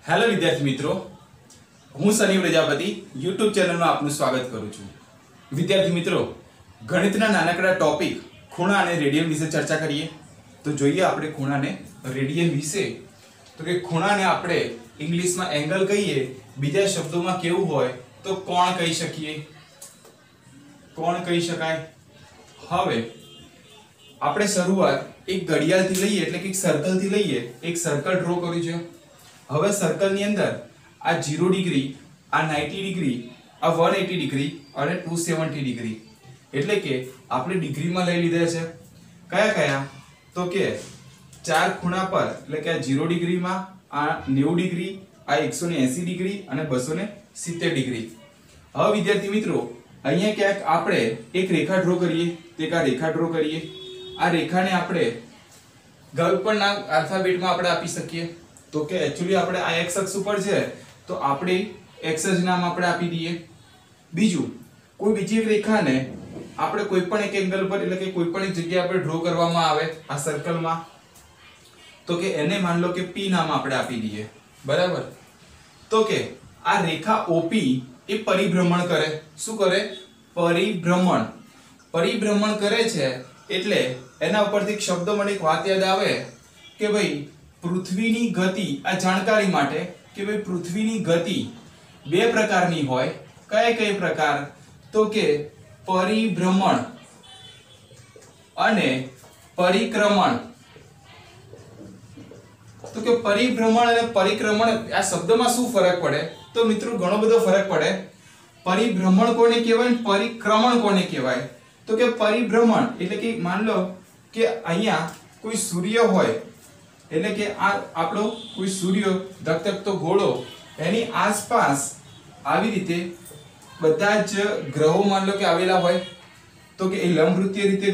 Hello विद्यार्थी मित्रों, हूँ सनी प्रजापति यूट्यूब चैनल में आपનું સ્વાગત કરું છું। વિદ્યાર્થી મિત્રો, ગણિતના નાનકડા ટોપિક ખૂણા અને રેડિયન વિશે ચર્ચા કરીએ। તો જોઈએ આપણે ખૂણાને રેડિયન વિશે। તો કે ખૂણાને આપણે ઇંગ્લિશમાં એંગલ કહીએ, બીજા શબ્દોમાં કેવું હોય તો કોણ કહી શકીએ, કોણ કહી શકાય। હવે આપણે શરૂઆત એક ઘડિયાળથી લઈએ એટલે કે એક સર્કલથી લઈએ, એક સર્કલ ડ્રો કર્યું છે। હવે સર્કલની અંદર આ 0 ડિગ્રી, આ 90 ડિગ્રી, આ 180 ડિગ્રી અને 270 ડિગ્રી, એટલે કે આપણે ડિગ્રીમાં લઈ લીધા છે। કયા કયા તો કે ચાર ખૂણા પર, એટલે કે આ 0 ડિગ્રીમાં, આ 90 ડિગ્રી, આ 180 ડિગ્રી અને 270 ડિગ્રી। હવે વિદ્યાર્થી મિત્રો, અહીંયા ક્યાંક આપણે એક રેખા ડ્રો કરીએ, તો એક આ રેખા ડ્રો કરીએ। આ રેખાને આપણે ગણપણના આલ્ફાબેટમાં આપણે આપી શકીએ। તો કે એક્ચ્યુઅલી આપણે આ x અક્ષ ઉપર છે તો આપણે x જ નામ આપણે આપી દઈએ। બીજું, કોઈ બીજી એક રેખાને આપણે કોઈ પણ એક એંગલ પર, એટલે કે કોઈ પણ એક જગ્યાએ આપણે ડ્રો કરવામાં આવે આ સર્કલમાં, તો કે એને માન લો કે p નામ આપણે આપી દઈએ, બરાબર। તો કે આ રેખા OP એ પરિભ્રમણ કરે। શું કરે? પરિભ્રમણ કરે છે। એટલે એના ઉપરથી એક શબ્દ મને એક વાત યાદ આવે કે ભાઈ પૃથ્વીની ગતિ, આ જાણકારી માટે કે ભાઈ પૃથ્વીની ગતિ બે પ્રકારની હોય। કયા કયા પ્રકાર? તો કે પરિભ્રમણ અને પરિક્રમણ। તો કે પરિભ્રમણ અને પરિક્રમણ, આ શબ્દમાં શું ફરક પડે? તો મિત્રો ઘણો બધો ફરક પડે। પરિભ્રમણ કોને કહેવાય અને પરિક્રમણ કોને કહેવાય? તો કે પરિભ્રમણ એટલે કે માન લો કે અહીંયા કોઈ સૂર્ય હોય, એટલે કે આ આપણો કોઈ સૂર્ય ધગધગતો ગોળો, એની આસપાસ આવી રીતે બધા જ ગ્રહો માન લો કે આવેલા હોય, તો કે એ લંબવૃત્તીય રીતે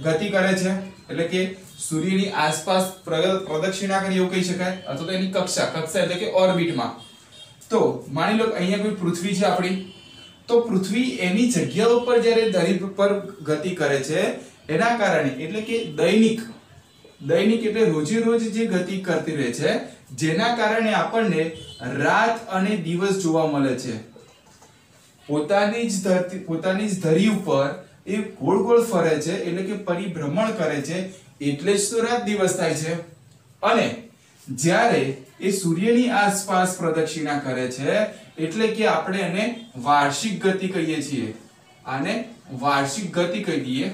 ગતિ કરે છે, એટલે કે સૂર્યની આસપાસ પ્રદક્ષિણા કરી એવું કહી શકાય, અથવા તો એની કક્ષા એટલે કે ઓર્બિટમાં। તો માની લો કે અહીંયા કોઈ પૃથ્વી છે આપણી, તો પૃથ્વી એની જગ્યા ઉપર જ્યારે ધરી પર ગતિ કરે છે એના કારણે, એટલે કે દૈનિક એટલે રોજે રોજ જે ગતિ કરતી રહે છે, જેના કારણે આપણને રાત અને દિવસ જોવા મળે છે। પોતાની જ ધરી ઉપર એ ગોળ ગોળ ફરે છે, એટલે કે પરિભ્રમણ કરે છે, એટલે જ તો રાત દિવસ થાય છે। અને જ્યારે એ સૂર્યની આસપાસ પ્રદક્ષિણા કરે છે, એટલે કે આપણે એને વાર્ષિક ગતિ કહીએ છીએ। આને વાર્ષિક ગતિ કહી દઈએ।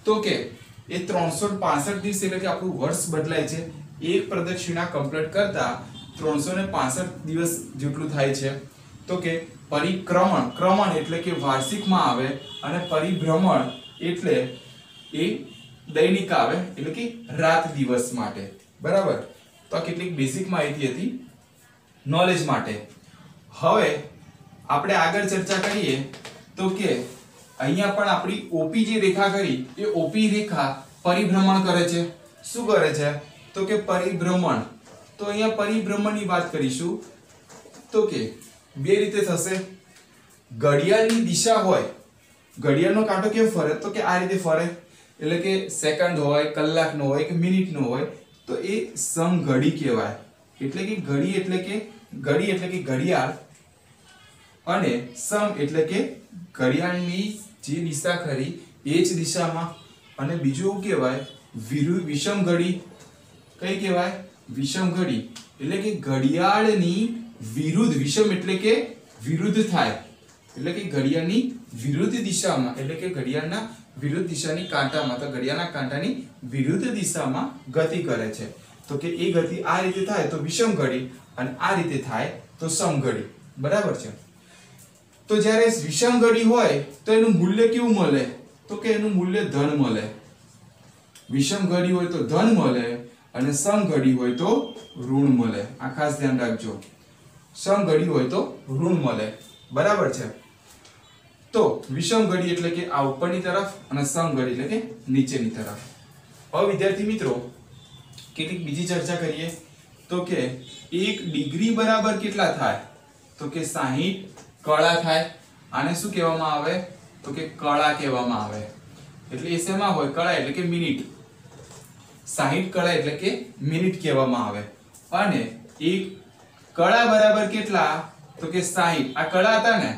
તો કે એ 365 દિવસ, એટલે કે આપણું વર્ષ બદલાય છે, એક પ્રદક્ષિણા કમ્પ્લીટ કરતા 365 દિવસ જેટલું થાય છે। તો કે પરિક્રમણ એટલે કે વાર્ષિકમાં આવે, અને પરિભ્રમણ એટલે એ દૈનિક આવે, એટલે કે રાત દિવસ માટે, બરાબર। તો આ કેટલીક બેઝિક માહિતી હતી નોલેજ માટે। હવે આપણે આગળ ચર્ચા કરીએ તો કે અહીંયા પણ આપણી OP જે રેખા કરી, એ OP રેખા પરિભ્રમણ કરે છે। શું કરે છે? તો કે પરિભ્રમણ। તો અહીંયા પરિભ્રમણની વાત કરીશું તો કે બે રીતે થશે। ઘડિયાળની દિશા હોય, ઘડિયાળનો કાંટો કેમ ફરે? તો કે આ રીતે ફરે, એટલે કે સેકન્ડ હોય, કલાકનો હોય કે મિનિટનો હોય, તો એ સમઘડી કહેવાય। એટલે કે ઘડી એટલે કે ઘડિયાળ, અને સમ એટલે કે ઘડિયાળની જે દિશા ખરી એ જ દિશામાં, અને બીજું કહેવાય વિષમ ઘડી। કઈ કહેવાય? વિષમ ઘડી, એટલે કે ઘડિયાળની વિરુદ્ધ, વિષમ એટલે કે વિરુદ્ધ થાય, એટલે કે ઘડિયાળની વિરુદ્ધ દિશામાં, એટલે કે ઘડિયાળના વિરુદ્ધ દિશાની કાંટામાં, તો ઘડિયાળના કાંટાની વિરુદ્ધ દિશામાં ગતિ કરે છે। તો કે એ ગતિ આ રીતે થાય તો વિષમ ઘડી, અને આ રીતે થાય તો સમઘડી, બરાબર છે। તો જ્યારે વિષમ ઘડી હોય તો એનું મૂલ્ય કેવું મળે? તો કે એનું મૂલ્ય ધન મળે। વિષમ ઘડી હોય તો ધન મળે, અને સમઘડી હોય તો ઋણ મળે। આ ખાસ ધ્યાન રાખજો, સમઘડી હોય તો ઋણ મળે, બરાબર છે। તો વિષમ ઘડી એટલે કે આ ઉપરની તરફ, અને સમઘડી એટલે કે નીચેની તરફ। હવે વિદ્યાર્થી મિત્રો, કેટલીક બીજી ચર્ચા કરીએ તો કે 1 ડિગ્રી બરાબર કેટલા થાય? તો કે 60 કળા થાય। આને શું કહેવામાં આવે? તો કે કળા કહેવામાં આવે। એટલે એ શેમાં હોય? કળા એટલે કે મિનિટ, 60 કળા એટલે કે મિનિટ કહેવામાં આવે। અને 1 કળા બરાબર કેટલા તો કે 60 આ કળા હતા ને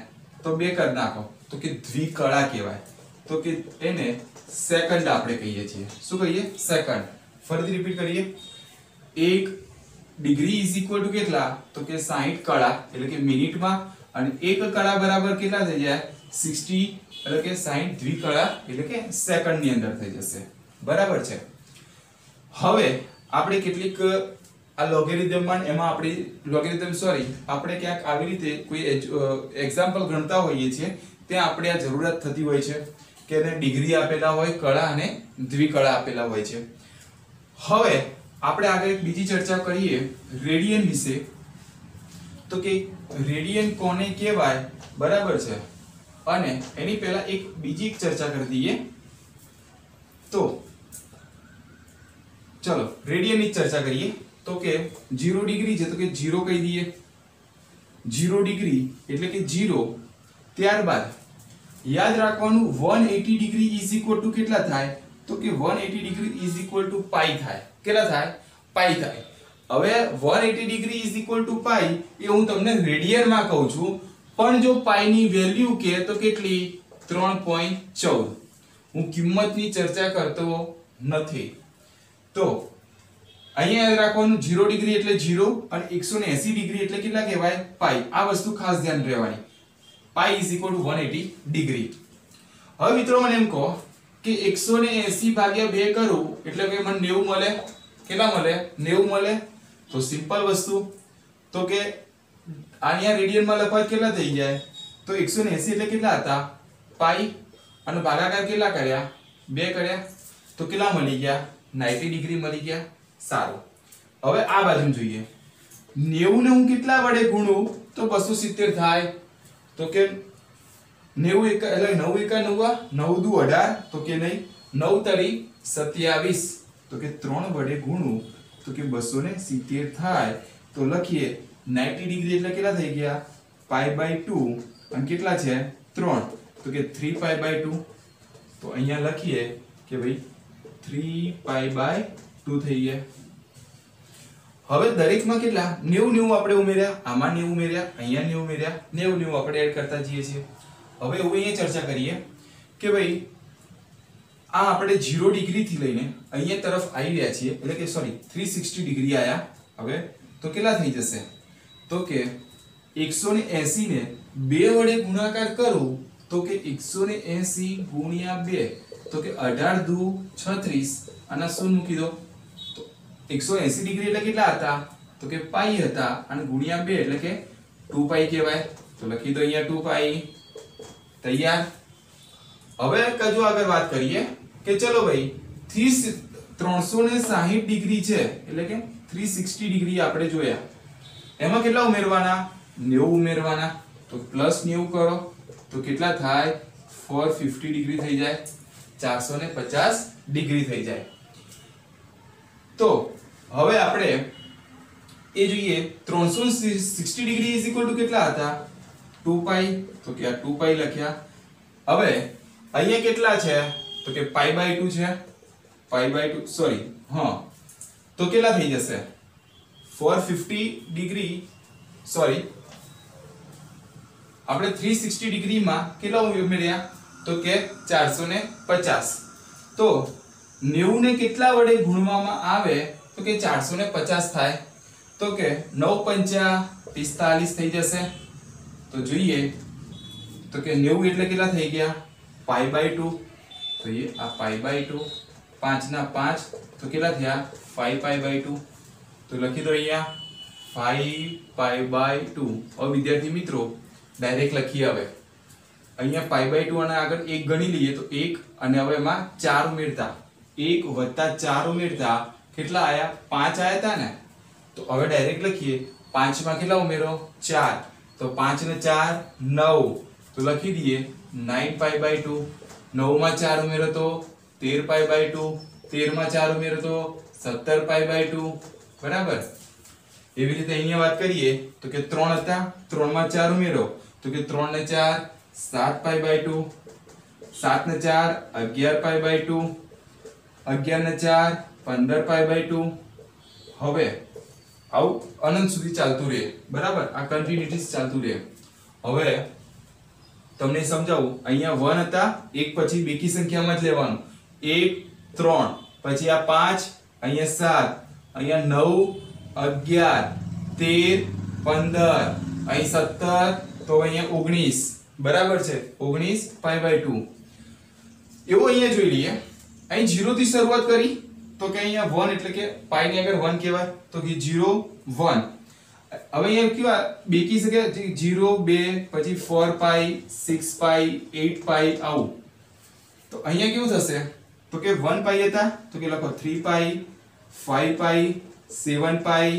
તો બે કરી નાખો તો કે દ્વિકળા કહેવાય તો કે એને સેકન્ડ આપણે કહીએ છીએ શું કહીએ સેકન્ડ ફરીથી રિપીટ કરીએ 1 ડિગ્રી ઇઝ ઇક્વલ ટુ કેટલા તો કે 60 કળા એટલે કે મિનિટમાં અને 1 કળા બરાબર કેટલા થઈ જાય 60 એટલે કે 60 દ્વિકળા એટલે કે સેકન્ડ ની અંદર થઈ જશે બરાબર છે હવે આપણે કેટલીક આ લોગેરિધમ માં એમાં આપણે ક્યાંક આવી રીતે કોઈ એક્ઝામ્પલ ગણતા હોઈએ છીએ ત્યાં આપણે આ જરૂરત થતી હોય છે કે એને ડિગ્રી આપેલા હોય કળા અને દ્વિકળા આપેલા હોય છે હવે આપણે આગળ એક બીજી ચર્ચા કરીએ રેડિયન વિશે તો કે રેડિયન કોને કહેવાય બરાબર છે અને એની પહેલા એક બીજી ચર્ચા કરી દઈએ તો ચલો રેડિયન ની ચર્ચા કરીએ તો કે 0 ડિગ્રી છે તો કે 0 કહી દઈએ 0 ડિગ્રી એટલે કે 0 ત્યારબાદ યાદ રાખવાનું 180 ડિગ્રી ઇઝ ઇક્વલ ટુ કેટલા થાય તો કે 180 degree is equal to pi થાય કેટલા થાય પાઈ થાય હવે 180 degree is equal to pi એ હું તમને રેડિયન માં કહું છું પણ જો પાઈ ની વેલ્યુ કે તો કેટલી 3.14 હું કિંમતની ચર્ચા કરતો નથી તો અહીંયા યાદ રાખવાનું 0 ડિગ્રી એટલે 0 અને 180 ડિગ્રી એટલે કેટલા કહેવાય પાઈ આ વસ્તુ ખાસ ધ્યાન રહેવાની પાઈ ઇઝ ઇક્વલ ટુ 180 ડિગ્રી હવે મિત્રો મને એમ કહો કે 180 ભાગ્યા 2 કરું એટલે કે મને 90 મળે કેટલા મળે 90 મળે તો સિમ્પલ વસ્તુ તો કે આની રેડિયન માં લખવા કેટલા થઈ જાય તો 180 એટલે કેટલા હતા પાઈ અને ભાગાકાર કેટલા કર્યા 2 કર્યા તો કેટલા મળી ગયા 90 ડિગ્રી મળી ગયા સારું હવે આ બાજુ જોઈએ 90 ને હું કેટલા વડે ગુણું તો 270 થાય તો કે 90 એટલે 9 એકા 9 9 દુ 18 તો કે નહીં 9 તરી 27 તો કે 3 વડે ગુણું તો કે 270 થાય તો લખીએ 90 ડિગ્રી એટલે કેટલા થઈ ગયા પાઈ બાય 2 અને કેટલા છે 3 તો કે 3 પાઈ બાય 2 તો અહીંયા લખીએ કે ભાઈ 3 પાઈ બાય 2 થઈ ગયા હવે દરેકમાં કેટલા 90 90 આપણે ઉમેર્યા આમાં 90 ઉમેર્યા અહીંયા 90 ઉમેર્યા 90 90 આપણે એડ કરતા જઈએ છીએ હવે એવું અહીંયા ચર્ચા કરીએ કે ભાઈ આ આપણે 0 ડિગ્રી થી લઈને અહીંયા તરફ આવી રહ્યા છીએ એટલે કે સોરી 360 ડિગ્રી આયા હવે તો કેટલા થઈ જશે તો કે 180 ને 2 વડે ગુણાકાર કરું તો કે 180 ગુણ્યા 2 તો કે 18 દુ 36 અને શું મૂકી દો તો 180 ડિગ્રી એટલે કેટલા હતા તો કે પાઈ હતા અને ગુણ્યા 2 એટલે કે 2 પાઈ કહેવાય તો લખી દો અહીંયા 2 પાઈ તૈયાર હવે કજો આગળ વાત કરીએ કે ચલો ભાઈ 360 ડિગ્રી છે એટલે કે 360 ડિગ્રી આપણે જોયા એમાં કેટલા ઉમેરવાના 90 ઉમેરવાના તો પ્લસ 90 કરો તો કેટલા થાય 450 ડિગ્રી થઈ જાય 450 ડિગ્રી થઈ જાય તો હવે આપણે એ જોઈએ 360 ડિગ્રી ઇઝ ઇક્વલ ટુ કેટલા હતા 2 પાઈ તો કે આ 2 પાઈ લખ્યા હવે અહીંયા કેટલા છે તો કે પાઈ બાય 2 છે પાઈ બાય 2 સોરી હા તો કેટલા થઈ જશે 450 ડિગ્રી સોરી આપણે 360 ડિગ્રી માં કેટલા ઉમેર્યા તો કે 450 તો 90 ને કેટલા વડે ગુણવામાં આવે તો કે 450 થાય તો કે 9 પંચા 45 થઈ જશે તો જોઈએ તો કે 90 એટલે કેટલા થઈ ગયા પાઈ બાય 2 તો એ આ પાઈ બાય 2 5 ના 5 તો કેટલા થયા 5 પાઈ બાય 2 તો લખી દો અહીંયા 5 પાઈ બાય 2 હવે વિદ્યાર્થી મિત્રો ડાયરેક્ટ લખીએ હવે અહીંયા પાઈ બાય 2 અને આગળ 1 ગણી લઈએ તો 1 અને હવે એમાં 4 ઉમેરતા 1 વત્તા 4 ઉમેરતા કેટલા આયા 5 આયા હતા ને તો હવે ડાયરેક્ટ લખીએ 5 માં કેટલા ઉમેરો 4 તો 5 ને 4 9 તો લખી દઈએ 9 પાઈ બાય 2 9 માં 4 ઉમેરો તો 13 પાઈ બાય 2 13 માં 4 ઉમેરો તો 17 પાઈ બાય 2 બરાબર એવી રીતે અહીંયા વાત કરીએ તો કે 3 હતા 3 માં 4 ઉમેરો તો કે 3 ને 4 7 પાઈ બાય 2 7 ને 4 11 પાઈ બાય 2 11 ને 4 15 પાઈ બાય 2 હવે આવું અનંત સુધી ચાલતું રહે, બરાબર, આ કન્ટિન્યુટી ચાલતું રહે. હવે તમને સમજાવું, અહીંયા 1 હતા, એક પછી બેકી સંખ્યામાં જ લેવાનું, 1 3, પછી આ 5, અહીંયા 7, અહીંયા 9 11 13 15, અહીં 17, તો અહીંયા 19, બરાબર છે, 19 π/2. એવું અહીંયા જોઈ લઈએ. અહીં 0 થી શરૂઆત કરી તો કે અહીંયા 1 એટલે કે પાઈ ની આગળ 1 કહેવાય, તો કે 0 1. હવે અહીંયા કેવા બેકી શકે 0 2, પછી 4 પાઈ 6 પાઈ 8 પાઈ આવું. તો અહીંયા કેવું થશે તો કે 1 પાઈ હતા, તો કે લખો 3 પાઈ 5 પાઈ 7 પાઈ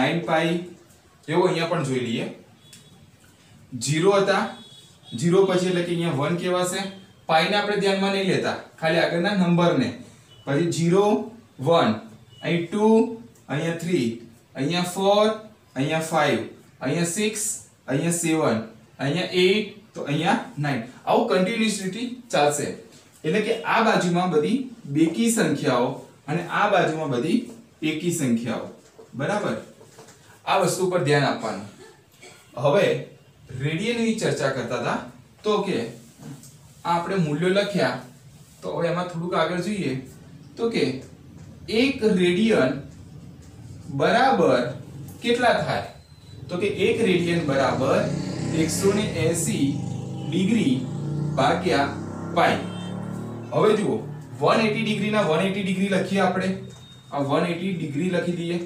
9 પાઈ. એવો અહીંયા પણ જોઈ લઈએ. 0 હતા, 0 પછી એટલે કે અહીંયા 1 કહેવાશે. પાઈ ને આપણે ધ્યાનમાં નહીં લેતા, ખાલી આગળના નંબરને. પછી 0 1, અહીં 2, અહીંયા 3, અહીંયા 4, અહીંયા 5, અહીંયા 6, અહીંયા 7, અહીંયા 8, તો અહીંયા 9. આવું કન્ટિન્યુઅસલી ચાલશે. એટલે કે આ બાજુમાં બધી બેકી સંખ્યાઓ અને આ બાજુમાં બધી એકી સંખ્યાઓ, બરાબર. આ વસ્તુ પર ધ્યાન આપવાનું. હવે રેડિયનની ચર્ચા કરતા હતા, તો કે આપણે મૂલ્યો લખ્યા, તો હવે એમાં થોડુંક આગળ જોઈએ તો કે 1 રેડિયન બરાબર કેટલા થાય, તો કે 1 રેડિયન બરાબર 180 ડિગ્રી ભાગ્યા પાઈ. હવે જુઓ 180 ડિગ્રીના 180 ડિગ્રી લખીએ આપણે, આ 180 ડિગ્રી લખી દઈએ,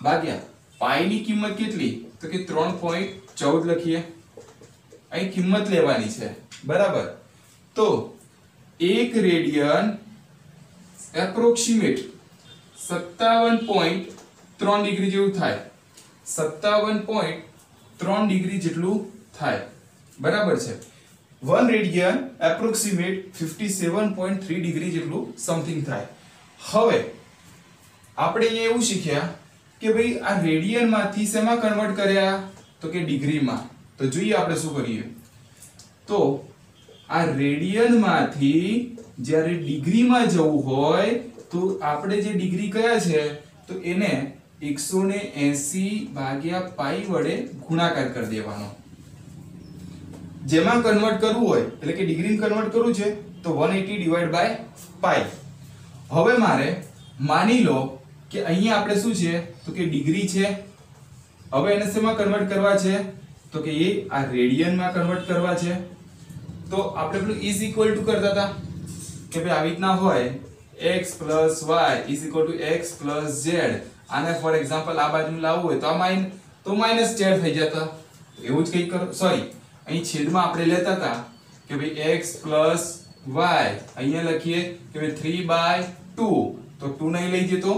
ભાગ્યા પાઈ ની કિંમત કેટલી, તો કે 3.14 લખીએ. અહીં કિંમત લેવાની છે, બરાબર. તો 1 રેડિયન એપ્રોક્સિમેટ 57.3 ડિગ્રી જેવું થાય, 57.3 ડિગ્રી જેટલું થાય, બરાબર છે. 1 રેડિયન એપ્રોક્સિમેટ 57.3 ડિગ્રી જેટલું સમથિંગ થાય. હવે આપણે અહીંયા એવું શીખ્યા કે ભાઈ આ રેડિયન માંથી શેમાં કન્વર્ટ કર્યા, તો કે ડિગ્રીમાં. તો જોઈએ આપણે શું કરીએ. તો આ રેડિયન માંથી જ્યારે ડિગ્રીમાં જવું હોય તો આપણે જે ડિગ્રી કયા છે તો એને 180 ભાગ્યા પાઈ વડે ગુણાકાર કરી દેવાનો. જેમાં કન્વર્ટ કરવું હોય એટલે કે ડિગ્રીમાં કન્વર્ટ કરવું છે તો 180 ડિવાઇડ બાય પાઈ. હવે મારે માની લો કે અહીંયા આપણે શું છે તો કે ડિગ્રી છે. હવે એને શેમાં કન્વર્ટ કરવા છે તો કે એ આ રેડિયનમાં કન્વર્ટ કરવા છે. તો આપણે પેલું ઇઝ ઇક્વલ ટુ કરતા હતા કે ભાઈ આવી રીતના હોય x + y = x + z. આને ફોર એક્ઝામ્પલ આ બાજુ લાવવું હોય તો આ માઈનસ z થઈ જતા. એવું જ કંઈક કરો, સોરી અહીં છેદમાં આપણે લેતા હતા કે ભાઈ x + y, અહીંયા લખીએ કે ભાઈ 3/2, તો 2 નહીં લઈ જઈએ તો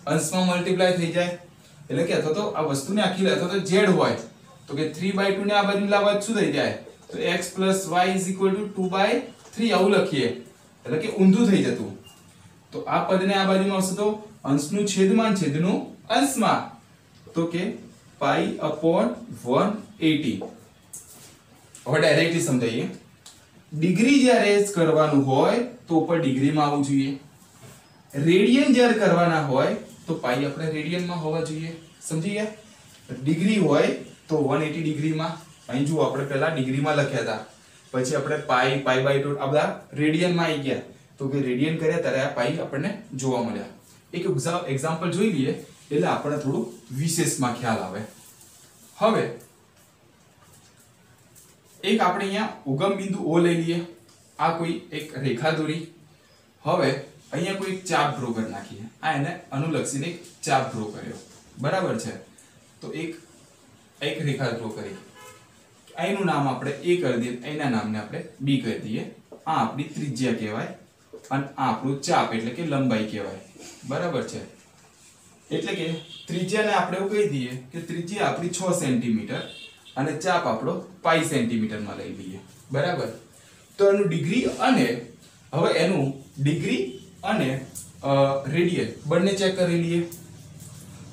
અંશમાં મલ્ટીપ્લાય થઈ જાય. એટલે કે અથવા તો આ વસ્તુને આખી લે અથવા તો z હોય તો કે 3/2 ને આ બાજુ લાવવા શું થઈ જાય તો x + y = 2/3 આવું લખીએ એટલે કે ઊંધું થઈ જતું. તો આ પદને આ બાજુમાં આવશે તો અંશનું છેદમાં છેદનું અંશમાં, તો કે π/180. હવે ડાયરેક્ટલી સમજાઈએ. ડિગ્રી જ્યારે કરવાનું હોય તો ઉપર ડિગ્રીમાં આવવું જોઈએ. રેડિયન જ્યારે કરવાના હોય તો પાઈ આપણે રેડિયનમાં હોવા જોઈએ. સમજી ગયા? ડિગ્રી હોય તો 180 ડિગ્રીમાં. અહીં જુઓ આપણે પહેલા ડિગ્રીમાં લખ્યા હતા, પછી આપણે પાઈ π/2 આ બધા રેડિયનમાં આવી ગયા. તો કે રેડિયન કર્યા ત્યારે આ પાઈ આપણને જોવા મળ્યા. એક એક્ઝામ્પલ જોઈ લઈએ એટલે આપણને થોડું વિશેષમાં ખ્યાલ આવે. હવે એક આપણે અહીંયા ઉગમ બિંદુ O લઈ લઈએ. આ કોઈ એક રેખા દોરી. હવે અહીંયા કોઈ ચાપ ડ્રો કરી નાખીએ. આ એને અનુલક્ષીને એક ચાપ ડ્રો કર્યો, બરાબર છે. તો એક રેખા ડ્રો કરી. અહીંનું નામ આપણે A કરી દઈએ, અહીંના નામને આપણે B કરી દઈએ. આ આપણી ત્રિજ્યા કહેવાય અને આ આપણું ચાપ એટલે કે લંબાઈ કહેવાય, બરાબર છે. એટલે કે ત્રિજ્યાને આપણે એવું કહી દઈએ કે ત્રિજ્યા આપણી 6 સેન્ટીમીટર અને ચાપ આપણો પાઈ સેન્ટીમીટરમાં લઈ લઈએ, બરાબર. તો એનું ડિગ્રી અને હવે એનું ડિગ્રી અને રેડિયન બંને ચેક કરી લઈએ.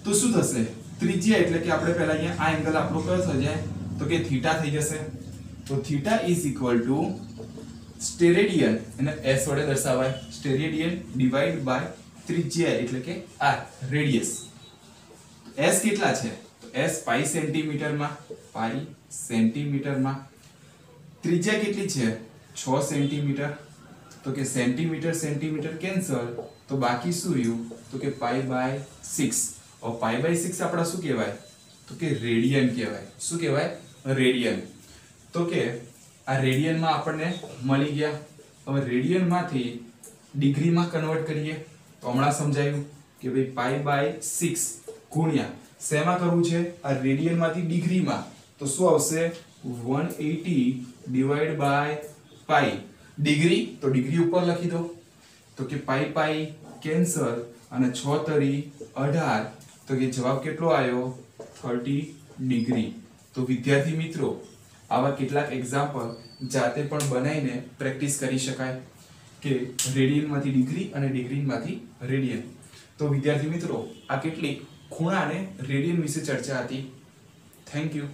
તો શું થશે? ત્રિજ્યા એટલે કે આપણે પહેલા અહીંયા આ એંગલ આપણો કયો થઈ જાય તો કે થીટા થઈ જશે. તો થીટા = સ્ટેરેડિયન, એને s વડે દર્શાવાય, સ્ટેરેડિયન ડિવાઇડ બાય ત્રિજ્યા એટલે કે r, રેડિયસ. s કેટલા છે તો s પાઈ સેન્ટીમીટરમાં, પાઈ સેન્ટીમીટરમાં. ત્રિજ્યા કેટલી છે 6 સેન્ટીમીટર, તો કે સેન્ટીમીટર સેન્ટીમીટર કેન્સલ, તો બાકી શું રહ્યું તો કે પાઈ બાય 6. હવે પાઈ બાય 6 આપડા શું કહેવાય તો કે રેડિયન કહેવાય. શું કહેવાય રેડિયન. તો કે આ રેડિયનમાં આપણને મળી ગયા. હવે રેડિયન માંથી ડિગ્રીમાં કન્વર્ટ કરીએ તો હમણાં સમજાયું કે ભાઈ પાઈ બાય 6 ગુણ્યા શેમાં કરવું છે આ રેડિયન માંથી ડિગ્રીમાં, તો શું આવશે 180 ડિવાઇડ બાય પાઈ. ડિગ્રી તો ડિગ્રી ઉપર લખી દો, તો કે પાઈ પાઈ કેન્સલ અને 6 તરી 18, તો કે જવાબ કેટલો આવ્યો 30 ડિગ્રી. તો વિદ્યાર્થી મિત્રો આવા કેટલાક એક્ઝામ્પલ જાતે પણ બનાવીને પ્રેક્ટિસ કરી શકાય કે રેડિયનમાંથી ડિગ્રી અને ડિગ્રીમાંથી રેડિયન. તો વિદ્યાર્થી મિત્રો આ કેટલીક ખૂણા અને રેડિયન વિશે ચર્ચા હતી. Thank you.